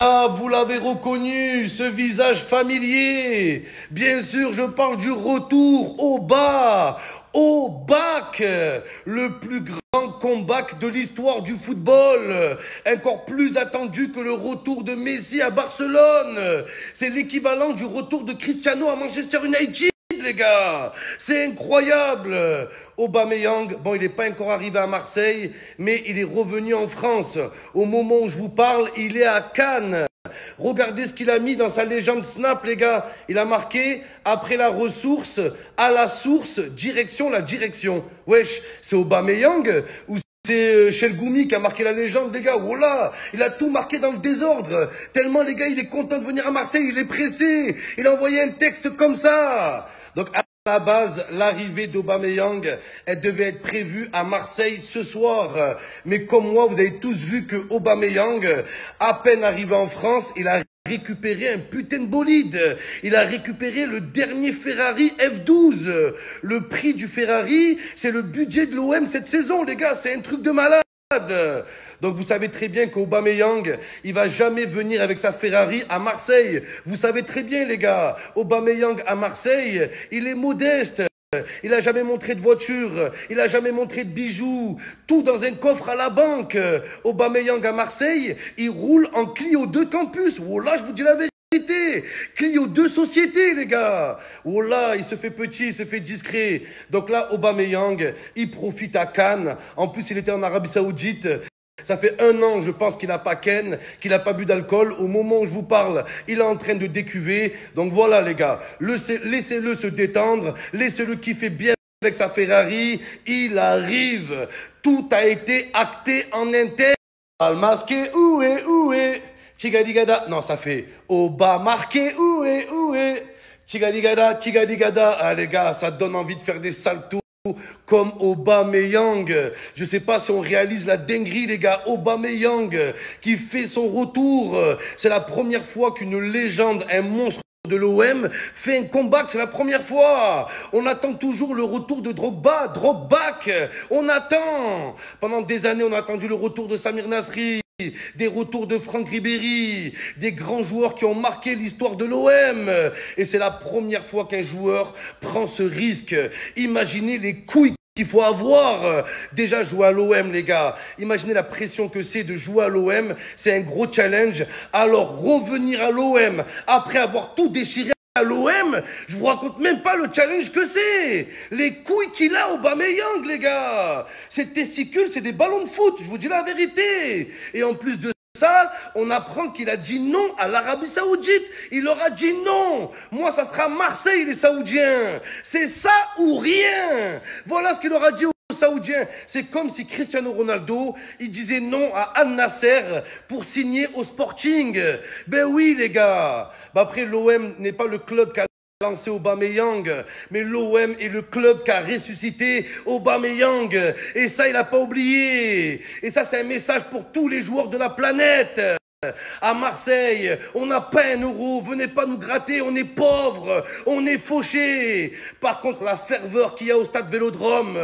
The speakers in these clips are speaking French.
Ah, vous l'avez reconnu, ce visage familier. Bien sûr, je parle du retour au bas, au bac, le plus grand comeback de l'histoire du football, encore plus attendu que le retour de Messi à Barcelone. C'est l'équivalent du retour de Cristiano à Manchester United, les gars. C'est incroyable. Aubameyang, bon, il n'est pas encore arrivé à Marseille, mais il est revenu en France. Au moment où je vous parle, il est à Cannes. Regardez ce qu'il a mis dans sa légende Snap, les gars. Il a marqué après la ressource, à la source, direction la direction. Wesh, c'est Aubameyang ou c'est Chelgoumi qui a marqué la légende, les gars. Oh là, il a tout marqué dans le désordre. Tellement, les gars, il est content de venir à Marseille, il est pressé. Il a envoyé un texte comme ça. Donc, à la base, l'arrivée d'Aubameyang, elle devait être prévue à Marseille ce soir. Mais comme moi, vous avez tous vu que Aubameyang, à peine arrivé en France, il a récupéré un putain de bolide. Il a récupéré le dernier Ferrari F12. Le prix du Ferrari, c'est le budget de l'OM cette saison, les gars. C'est un truc de malade. Donc vous savez très bien qu'Aubameyang, il va jamais venir avec sa Ferrari à Marseille. Vous savez très bien, les gars, Aubameyang à Marseille, il est modeste. Il a jamais montré de voiture, il a jamais montré de bijoux, tout dans un coffre à la banque. Aubameyang à Marseille, il roule en Clio 2 Campus. Oh là, je vous dis la vérité. Clio 2 Société, les gars. Oh là, il se fait petit, il se fait discret. Donc là, Aubameyang, il profite à Cannes. En plus, il était en Arabie Saoudite. Ça fait 1 an, je pense qu'il n'a pas ken, qu'il n'a pas bu d'alcool. Au moment où je vous parle, il est en train de décuver. Donc voilà, les gars, laissez-le se détendre, laissez-le kiffer bien avec sa Ferrari. Il arrive. Tout a été acté en interne. Al masqué, où est? Chigadigada. Non, ça fait Oba marqué, où est? Chigadigada, chigadigada. Ah, les gars, ça donne envie de faire des saltos comme Aubameyang. Je sais pas si on réalise la dinguerie, les gars. Aubameyang qui fait son retour. C'est la première fois qu'une légende, un monstre de l'OM fait un comeback, c'est la première fois. On attend toujours le retour de Drogba, Drogback. On attend. Pendant des années, on a attendu le retour de Samir Nasri, des retours de Franck Ribéry, des grands joueurs qui ont marqué l'histoire de l'OM. Et c'est la première fois qu'un joueur prend ce risque. Imaginez les couilles qu'il faut avoir. Déjà jouer à l'OM, les gars. Imaginez la pression que c'est de jouer à l'OM. C'est un gros challenge. Alors revenir à l'OM après avoir tout déchiré à l'OM, je vous raconte même pas le challenge que c'est. Les couilles qu'il a Aubameyang, les gars. Ses testicules, c'est des ballons de foot, je vous dis la vérité. Et en plus de ça, on apprend qu'il a dit non à l'Arabie Saoudite. Il leur a dit non. Moi, ça sera Marseille, les Saoudiens. C'est ça ou rien. Voilà ce qu'il leur a dit aux Saoudiens. C'est comme si Cristiano Ronaldo, il disait non à Al Nasser pour signer au Sporting. Ben oui, les gars. Ben après, l'OM n'est pas le club qui a lancé Aubameyang, mais l'OM est le club qui a ressuscité Aubameyang. Et ça, il n'a pas oublié. Et ça, c'est un message pour tous les joueurs de la planète. À Marseille, on n'a pas 1 euro, venez pas nous gratter, on est pauvres, on est fauchés. Par contre, la ferveur qu'il y a au stade Vélodrome,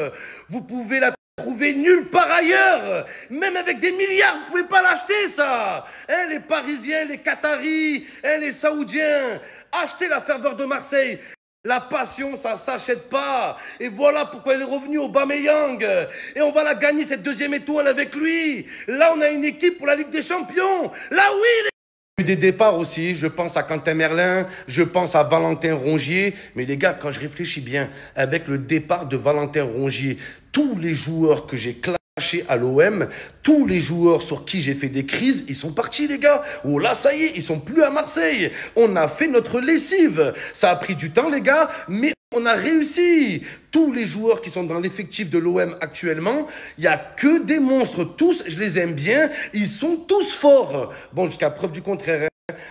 vous pouvez la trouver nulle part ailleurs. Même avec des milliards, vous pouvez pas l'acheter, ça. Hein, les Parisiens, les Qataris, hein, les Saoudiens, achetez la ferveur de Marseille. La passion, ça s'achète pas. Et voilà pourquoi il est revenu au Aubameyang. Et on va la gagner, cette deuxième étoile avec lui. Là, on a une équipe pour la Ligue des Champions. Là, oui, des départs aussi, je pense à Quentin Merlin, je pense à Valentin Rongier, mais les gars, quand je réfléchis bien, avec le départ de Valentin Rongier, tous les joueurs que j'ai clashés à l'OM, tous les joueurs sur qui j'ai fait des crises, ils sont partis, les gars. Oh là, ça y est, ils sont plus à Marseille. On a fait notre lessive. Ça a pris du temps, les gars, mais on a réussi. Tous les joueurs qui sont dans l'effectif de l'OM actuellement, il n'y a que des monstres. Tous, je les aime bien. Ils sont tous forts. Bon, jusqu'à preuve du contraire.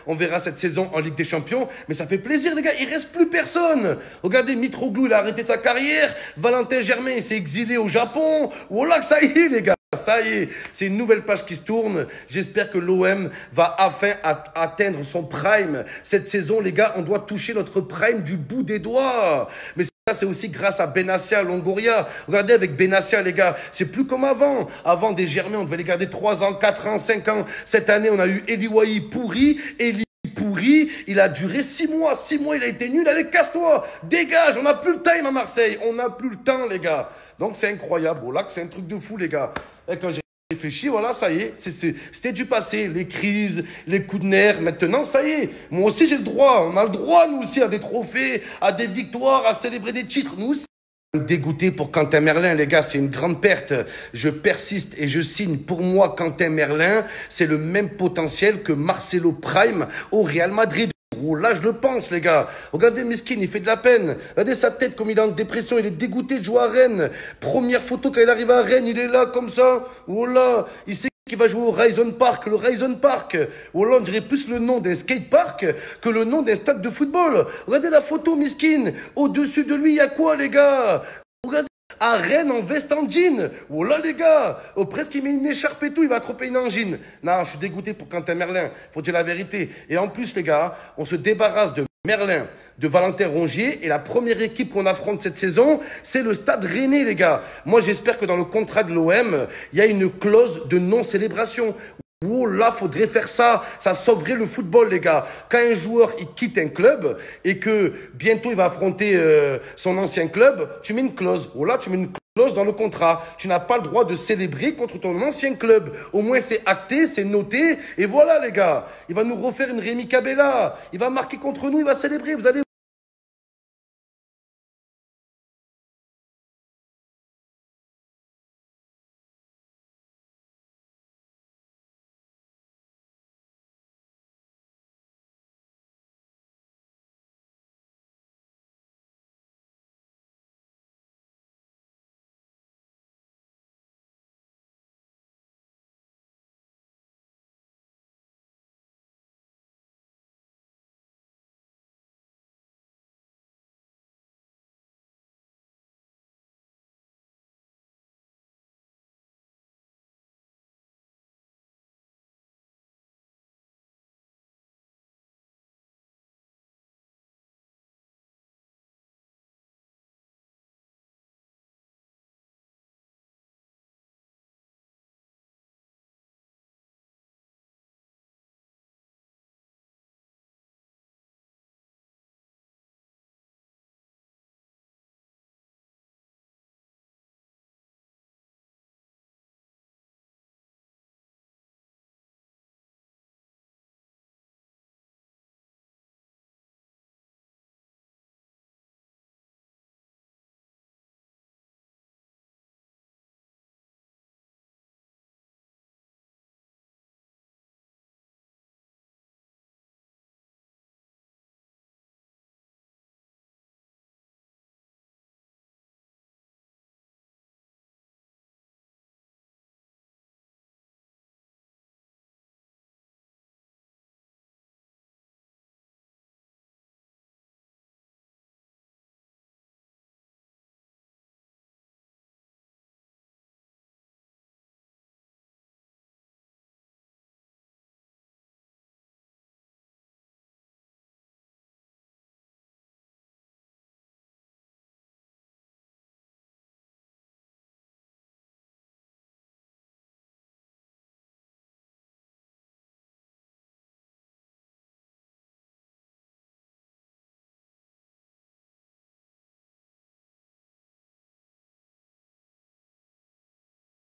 On verra cette saison en Ligue des Champions. Mais ça fait plaisir, les gars. Il reste plus personne. Regardez, Mitroglou, il a arrêté sa carrière. Valentin Germain, il s'est exilé au Japon. Voilà que ça y est, les gars. Ça y est, c'est une nouvelle page qui se tourne. J'espère que l'OM va enfin atteindre son prime. Cette saison, les gars, on doit toucher notre prime du bout des doigts. Mais c'est aussi grâce à Benassia, Longoria. Regardez avec Benassia, les gars, c'est plus comme avant. Avant, des Germains, on devait les garder 3 ans, 4 ans, 5 ans. Cette année, on a eu Eliwahi pourri, pourri, il a duré 6 mois. 6 mois, il a été nul. Allez, casse-toi, dégage, on n'a plus le time à Marseille. On n'a plus le temps, les gars. Donc, c'est incroyable. Là, c'est un truc de fou, les gars. Et quand j'ai réfléchi, voilà, ça y est, c'était du passé. Les crises, les coups de nerfs, maintenant, ça y est. Moi aussi, j'ai le droit. On a le droit, nous aussi, à des trophées, à des victoires, à célébrer des titres. Nous aussi. Dégoûté pour Quentin Merlin, les gars, c'est une grande perte. Je persiste et je signe. Pour moi, Quentin Merlin, c'est le même potentiel que Marcelo Prime au Real Madrid. Oh là, je le pense, les gars. Regardez Miskin, il fait de la peine. Regardez sa tête, comme il est en dépression. Il est dégoûté de jouer à Rennes. Première photo quand il arrive à Rennes, il est là, comme ça. Oh là, il sait qu'il va jouer au Horizon Park. Le Horizon Park. Oh là, on dirait plus le nom d'un skatepark que le nom d'un stade de football. Regardez la photo, Miskin. Au-dessus de lui, il y a quoi, les gars? Regardez. À Rennes en veste en jean. Oh là les gars, presque il met une écharpe et tout, il va attraper une angine. Non, je suis dégoûté pour Quentin Merlin, faut dire la vérité. Et en plus les gars, on se débarrasse de Merlin, de Valentin Rongier. Et la première équipe qu'on affronte cette saison, c'est le Stade Rennais les gars. Moi j'espère que dans le contrat de l'OM, il y a une clause de non-célébration. Oh là, faudrait faire ça. Ça sauverait le football, les gars. Quand un joueur, il quitte un club et que bientôt il va affronter son ancien club, tu mets une clause. Oh là, tu mets une clause dans le contrat. Tu n'as pas le droit de célébrer contre ton ancien club. Au moins, c'est acté, c'est noté. Et voilà, les gars. Il va nous refaire une Rémi Cabella. Il va marquer contre nous, il va célébrer. Vous allez